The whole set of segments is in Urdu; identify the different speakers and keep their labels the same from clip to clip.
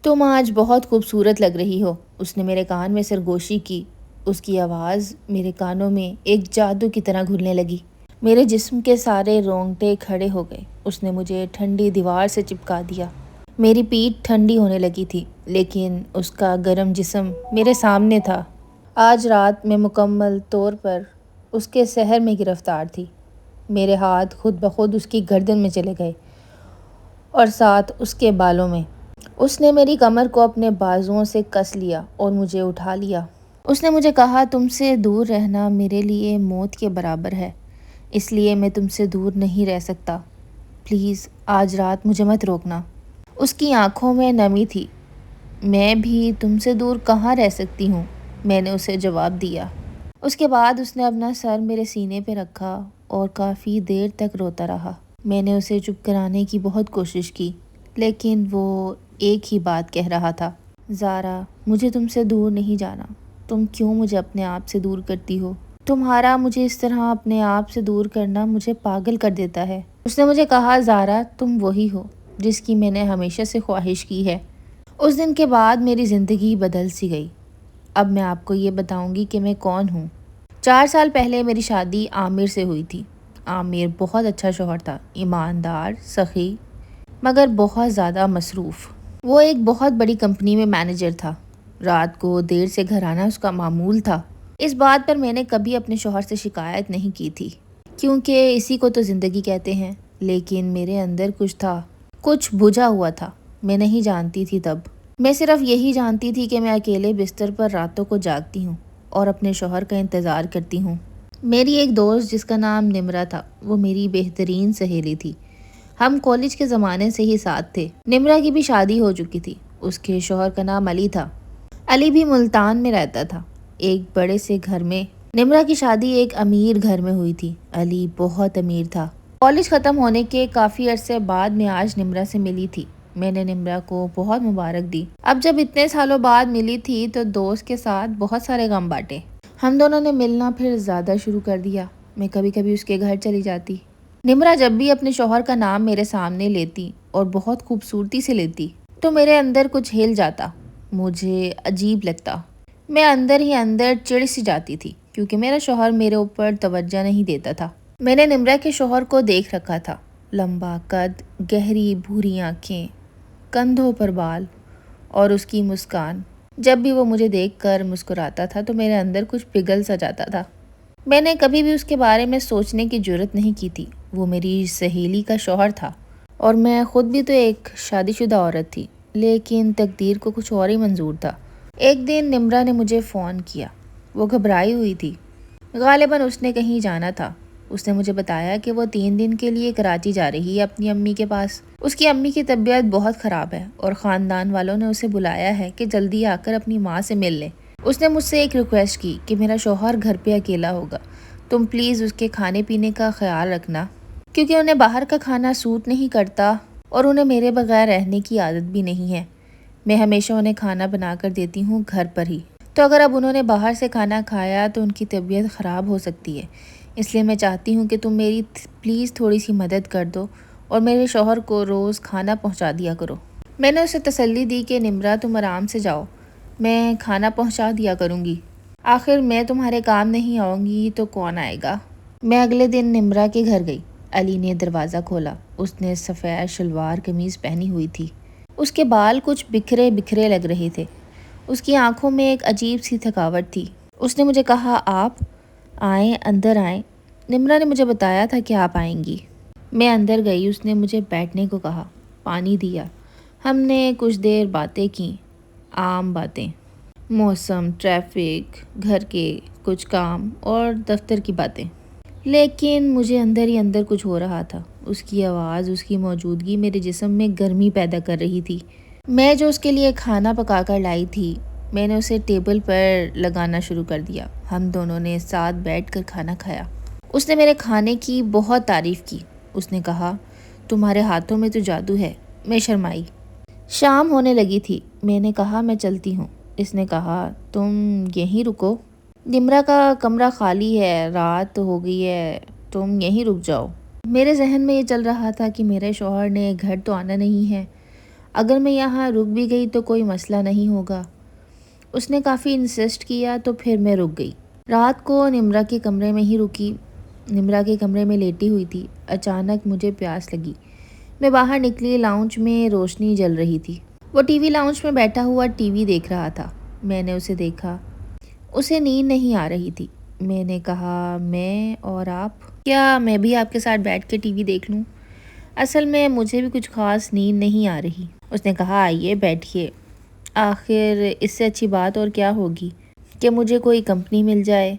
Speaker 1: تم آج بہت خوبصورت لگ رہی ہو۔ اس نے میرے کان میں سرگوشی کی۔ اس کی آواز میرے کانوں میں ایک جادو کی طرح گھلنے لگی۔ میرے جسم کے سارے رونگٹے کھڑے ہو گئے۔ اس نے مجھے ٹھنڈی دیوار سے چپکا دیا۔ میری پیٹھ ٹھنڈی ہونے لگی تھی، لیکن اس کا گرم جسم میرے سامنے تھا۔ آج رات میں مکمل طور پر اس کے سحر میں گرفتار تھی۔ میرے ہاتھ خود بخود اس کی گردن میں چلے گئے اور ساتھ اس کے بالوں میں۔ اس نے میری کمر کو اپنے بازوؤں سے کس لیا اور مجھے اٹھا لیا۔ اس نے مجھے کہا، تم سے دور رہنا میرے لیے موت کے برابر ہے، اس لیے میں تم سے دور نہیں رہ سکتا۔ پلیز آج رات مجھے مت روکنا۔ اس کی آنکھوں میں نمی تھی۔ میں بھی تم سے دور کہاں رہ سکتی ہوں، میں نے اسے جواب دیا۔ اس کے بعد اس نے اپنا سر میرے سینے پہ رکھا اور کافی دیر تک روتا رہا۔ میں نے اسے چپ کرانے کی بہت کوشش کی، لیکن وہ ایک ہی بات کہہ رہا تھا، زارا مجھے تم سے دور نہیں جانا۔ تم کیوں مجھے اپنے آپ سے دور کرتی ہو؟ تمہارا مجھے اس طرح اپنے آپ سے دور کرنا مجھے پاگل کر دیتا ہے۔ اس نے مجھے کہا، زارا تم وہی ہو جس کی میں نے ہمیشہ سے خواہش کی ہے۔ اس دن کے بعد میری زندگی بدل سی گئی۔ اب میں آپ کو یہ بتاؤں گی کہ میں کون ہوں۔ 4 سال پہلے میری شادی عامر سے ہوئی تھی۔ عامر بہت اچھا شوہر تھا، ایماندار، سخی، مگر بہت زیادہ مصروف۔ وہ ایک بہت بڑی کمپنی میں مینیجر تھا۔ رات کو دیر سے گھر آنا اس کا معمول تھا۔ اس بات پر میں نے کبھی اپنے شوہر سے شکایت نہیں کی تھی، کیونکہ اسی کو تو زندگی کہتے ہیں۔ لیکن میرے اندر کچھ تھا، کچھ بجھا ہوا تھا۔ میں نہیں جانتی تھی تب۔ میں صرف یہی جانتی تھی کہ میں اکیلے بستر پر راتوں کو جاگتی ہوں اور اپنے شوہر کا انتظار کرتی ہوں۔ میری ایک دوست جس کا نام نمرا تھا، وہ میری بہترین سہیلی تھی۔ ہم کالج کے زمانے سے ہی ساتھ تھے۔ نمرا کی بھی شادی ہو چکی تھی۔ اس کے شوہر کا نام علی تھا۔ علی بھی ملتان میں رہتا تھا، ایک بڑے سے گھر میں۔ نمرا کی شادی ایک امیر گھر میں ہوئی تھی۔ علی بہت امیر تھا۔ کالج ختم ہونے کے کافی عرصے بعد میں آج نمرا سے ملی تھی۔ میں نے نمرا کو بہت مبارک دی۔ اب جب اتنے سالوں بعد ملی تھی تو دوست کے ساتھ بہت سارے غم بانٹے۔ ہم دونوں نے ملنا پھر زیادہ شروع کر دیا۔ میں کبھی کبھی اس کے گھر چلی جاتی۔ نمرا جب بھی اپنے شوہر کا نام میرے سامنے لیتی اور بہت خوبصورتی سے لیتی تو میرے اندر کچھ ہل جاتا، مجھے عجیب لگتا۔ میں اندر ہی اندر چڑ سی جاتی تھی، کیونکہ میرا شوہر میرے اوپر توجہ نہیں دیتا تھا۔ میں نے نمرا کے شوہر کو دیکھ رکھا تھا، لمبا قد، گہری بھوری آنکھیں، کندھوں پر بال، اور اس کی مسکان۔ جب بھی وہ مجھے دیکھ کر مسکراتا تھا تو میرے اندر کچھ پگھل سا جاتا تھا۔ میں نے کبھی بھی اس کے بارے میں سوچنے کی جرات نہیں کی تھی۔ وہ میری سہیلی کا شوہر تھا اور میں خود بھی تو ایک شادی شدہ عورت تھی، لیکن تقدیر کو کچھ اور ہی منظور تھا۔ ایک دن نمرا نے مجھے فون کیا۔ وہ گھبرائی ہوئی تھی، غالباً اس نے کہیں جانا تھا۔ اس نے مجھے بتایا کہ وہ 3 دن کے لیے کراچی جا رہی ہے اپنی امی کے پاس۔ اس کی امی کی طبیعت بہت خراب ہے اور خاندان والوں نے اسے بلایا ہے کہ جلدی آ کر اپنی ماں سے مل لے۔ اس نے مجھ سے ایک ریکویسٹ کی کہ میرا شوہر گھر پہ اکیلا ہوگا، تم پلیز اس کے کھانے پینے کا خیال رکھنا، کیونکہ انہیں باہر کا کھانا سوٹ نہیں کرتا اور انہیں میرے بغیر رہنے کی عادت بھی نہیں ہے۔ میں ہمیشہ انہیں کھانا بنا کر دیتی ہوں گھر پر ہی، تو اگر اب انہوں نے باہر سے کھانا کھایا تو ان کی طبیعت خراب ہو سکتی ہے۔ اس لیے میں چاہتی ہوں کہ تم میری پلیز تھوڑی سی مدد کر دو اور میرے شوہر کو روز کھانا پہنچا دیا کرو۔ میں نے اسے تسلی دی کہ نمرا تم آرام سے جاؤ، میں کھانا پہنچا دیا کروں گی، آخر میں تمہارے کام نہیں آؤں گی تو کون آئے گا۔ میں اگلے دن نمرا کے گھر گئی۔ علی نے دروازہ کھولا۔ اس نے سفید شلوار قمیض پہنی ہوئی تھی۔ اس کے بال کچھ بکھرے بکھرے لگ رہے تھے۔ اس کی آنکھوں میں ایک عجیب سی تھکاوٹ تھی۔ اس نے مجھے کہا، آپ آئیں، اندر آئیں۔ نمرا نے مجھے بتایا تھا کہ آپ آئیں گی۔ میں اندر گئی۔ اس نے مجھے بیٹھنے کو کہا، پانی دیا۔ ہم نے کچھ دیر باتیں کیں، عام باتیں، موسم، ٹریفک، گھر کے کچھ کام اور دفتر کی باتیں۔ لیکن مجھے اندر ہی اندر کچھ ہو رہا تھا۔ اس کی آواز، اس کی موجودگی میرے جسم میں گرمی پیدا کر رہی تھی۔ میں جو اس کے لیے کھانا پکا کر لائی تھی، میں نے اسے ٹیبل پر لگانا شروع کر دیا۔ ہم دونوں نے ساتھ بیٹھ کر کھانا کھایا۔ اس نے میرے کھانے کی بہت تعریف کی۔ اس نے کہا، تمہارے ہاتھوں میں تو جادو ہے۔ میں شرمائی۔ شام ہونے لگی تھی۔ میں نے کہا، میں چلتی ہوں۔ اس نے کہا، تم یہیں رکو، نمرا کا کمرہ خالی ہے، رات ہو گئی ہے، تم یہیں رک جاؤ۔ میرے ذہن میں یہ چل رہا تھا کہ میرے شوہر نے گھر تو آنا نہیں ہے، اگر میں یہاں رک بھی گئی تو کوئی مسئلہ نہیں ہوگا۔ اس نے کافی انسسٹ کیا تو پھر میں رک گئی۔ رات کو نمرا کے کمرے میں ہی رکی۔ نمرا کے کمرے میں لیٹی ہوئی تھی۔ اچانک مجھے پیاس لگی۔ میں باہر نکلی، لاؤنج میں روشنی جل رہی تھی۔ وہ ٹی وی لاؤنج میں بیٹھا ہوا ٹی وی دیکھ رہا تھا۔ میں نے اسے دیکھا، اسے نیند نہیں آ رہی تھی۔ میں نے کہا، میں اور آپ، کیا میں بھی آپ کے ساتھ بیٹھ کے ٹی وی دیکھ لوں؟ اصل میں مجھے بھی کچھ خاص نیند نہیں آ رہی۔ اس نے کہا، آئیے بیٹھیے، آخر اس سے اچھی بات اور کیا ہوگی کہ مجھے کوئی کمپنی مل جائے۔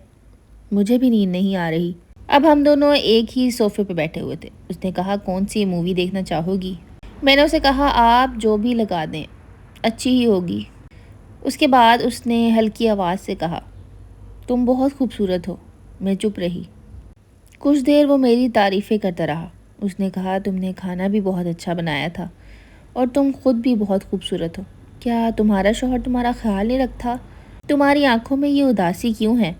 Speaker 1: مجھے بھی نیند نہیں آ رہی۔ اب ہم دونوں ایک ہی صوفے پہ بیٹھے ہوئے تھے۔ اس نے کہا، کون سی مووی دیکھنا چاہو گی؟ میں نے اسے کہا، آپ جو بھی لگا دیں، اچھی ہی ہوگی۔ اس کے بعد اس نے ہلکی آواز سے کہا، تم بہت خوبصورت ہو۔ میں چپ رہی۔ کچھ دیر وہ میری تعریفیں کرتا رہا۔ اس نے کہا، تم نے کھانا بھی بہت اچھا بنایا تھا اور تم خود بھی بہت خوبصورت ہو۔ کیا تمہارا شوہر تمہارا خیال نہیں رکھتا؟ تمہاری آنکھوں میں یہ اداسی کیوں ہے؟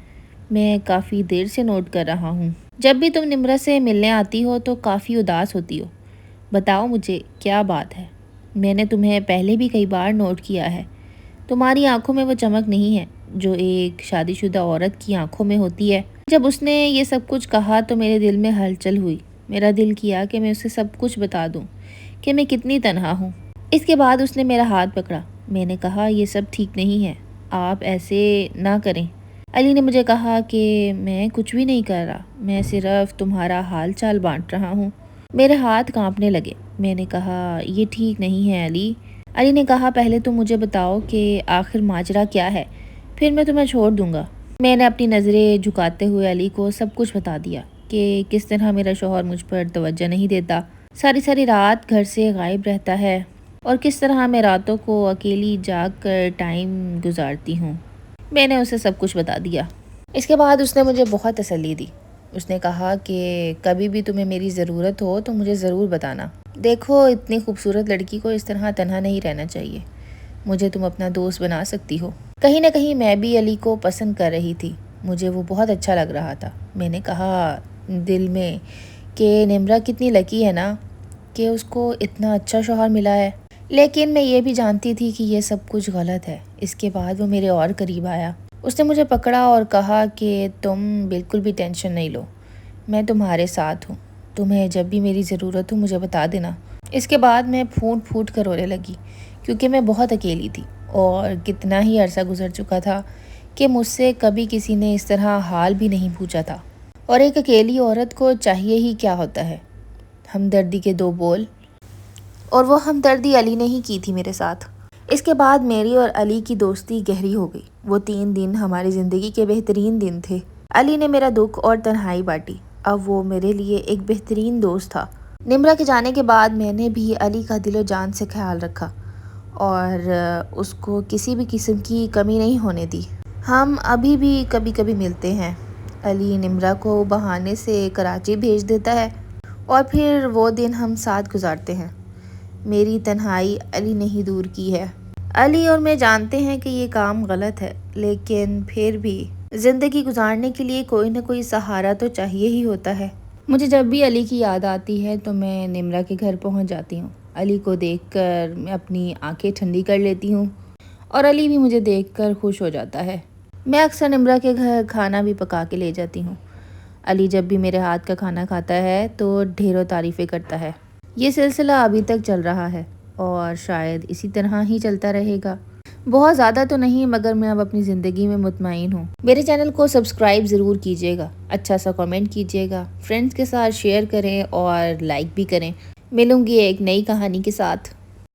Speaker 1: میں کافی دیر سے نوٹ کر رہا ہوں۔ جب بھی تم نمرا سے ملنے آتی ہو تو کافی اداس ہوتی ہو۔ بتاؤ مجھے کیا بات ہے؟ میں نے تمہیں پہلے بھی کئی بار نوٹ کیا ہے۔ تمہاری آنکھوں میں وہ چمک نہیں ہے جو ایک شادی شدہ عورت کی آنکھوں میں ہوتی ہے۔ جب اس نے یہ سب کچھ کہا تو میرے دل میں ہلچل ہوئی۔ میرا دل کیا کہ میں اسے سب کچھ بتا دوں کہ میں کتنی تنہا ہوں۔ اس کے بعد اس نے میرا ہاتھ پکڑا۔ میں نے کہا، یہ سب ٹھیک نہیں ہے، آپ ایسے نہ کریں۔ علی نے مجھے کہا کہ میں کچھ بھی نہیں کر رہا، میں صرف تمہارا حال چال بانٹ رہا ہوں۔ میرے ہاتھ کانپنے لگے۔ میں نے کہا، یہ ٹھیک نہیں ہے علی۔ علی نے کہا، پہلے تم مجھے بتاؤ کہ آخر ماجرا کیا ہے، پھر میں تمہیں چھوڑ دوں گا۔ میں نے اپنی نظریں جھکاتے ہوئے علی کو سب کچھ بتا دیا کہ کس طرح میرا شوہر مجھ پر توجہ نہیں دیتا، ساری رات گھر سے غائب رہتا ہے، اور کس طرح میں راتوں کو اکیلی جاگ کر ٹائم گزارتی ہوں۔ میں نے اسے سب کچھ بتا دیا۔ اس کے بعد اس نے مجھے بہت تسلی دی۔ اس نے کہا کہ کبھی بھی تمہیں میری ضرورت ہو تو مجھے ضرور بتانا۔ دیکھو، اتنی خوبصورت لڑکی کو اس طرح تنہا نہیں رہنا چاہیے۔ مجھے تم اپنا دوست بنا سکتی ہو۔ کہیں نہ کہیں میں بھی علی کو پسند کر رہی تھی۔ مجھے وہ بہت اچھا لگ رہا تھا۔ میں نے کہا دل میں کہ نمرا کتنی لکی ہے نا کہ اس کو اتنا اچھا شوہر ملا ہے۔ لیکن میں یہ بھی جانتی تھی کہ یہ سب کچھ غلط ہے۔ اس کے بعد وہ میرے اور قریب آیا۔ اس نے مجھے پکڑا اور کہا کہ تم بالکل بھی ٹینشن نہیں لو، میں تمہارے ساتھ ہوں، تمہیں جب بھی میری ضرورت ہو مجھے بتا دینا۔ اس کے بعد میں پھوٹ پھوٹ کر رونے لگی، کیونکہ میں بہت اکیلی تھی اور کتنا ہی عرصہ گزر چکا تھا کہ مجھ سے کبھی کسی نے اس طرح حال بھی نہیں پوچھا تھا۔ اور ایک اکیلی عورت کو چاہیے ہی کیا ہوتا ہے، ہمدردی کے دو بول، اور وہ ہمدردی علی نے ہی کی تھی میرے ساتھ۔ اس کے بعد میری اور علی کی دوستی گہری ہو گئی۔ وہ 3 دن ہماری زندگی کے بہترین دن تھے۔ علی نے میرا دکھ اور تنہائی بانٹی۔ اب وہ میرے لیے ایک بہترین دوست تھا۔ نمرا کے جانے کے بعد میں نے بھی علی کا دل و جان سے خیال رکھا اور اس کو کسی بھی قسم کی کمی نہیں ہونے دی۔ ہم ابھی بھی کبھی کبھی ملتے ہیں۔ علی نمرا کو بہانے سے کراچی بھیج دیتا ہے اور پھر وہ دن ہم ساتھ گزارتے ہیں۔ میری تنہائی علی نے ہی دور کی ہے۔ علی اور میں جانتے ہیں کہ یہ کام غلط ہے، لیکن پھر بھی زندگی گزارنے کے لیے کوئی نہ کوئی سہارا تو چاہیے ہی ہوتا ہے۔ مجھے جب بھی علی کی یاد آتی ہے تو میں نمرا کے گھر پہنچ جاتی ہوں۔ علی کو دیکھ کر میں اپنی آنکھیں ٹھنڈی کر لیتی ہوں اور علی بھی مجھے دیکھ کر خوش ہو جاتا ہے۔ میں اکثر نمرا کے گھر کھانا بھی پکا کے لے جاتی ہوں۔ علی جب بھی میرے ہاتھ کا کھانا کھاتا ہے تو ڈھیروں تعریفیں کرتا ہے۔ یہ سلسلہ ابھی تک چل رہا ہے اور شاید اسی طرح ہی چلتا رہے گا۔ بہت زیادہ تو نہیں، مگر میں اب اپنی زندگی میں مطمئن ہوں۔ میرے چینل کو سبسکرائب ضرور کیجیے گا، اچھا سا کمنٹ کیجیے گا، فرینڈز کے ساتھ شیئر کریں اور لائک بھی کریں۔ ملوں گی ایک نئی کہانی کے ساتھ۔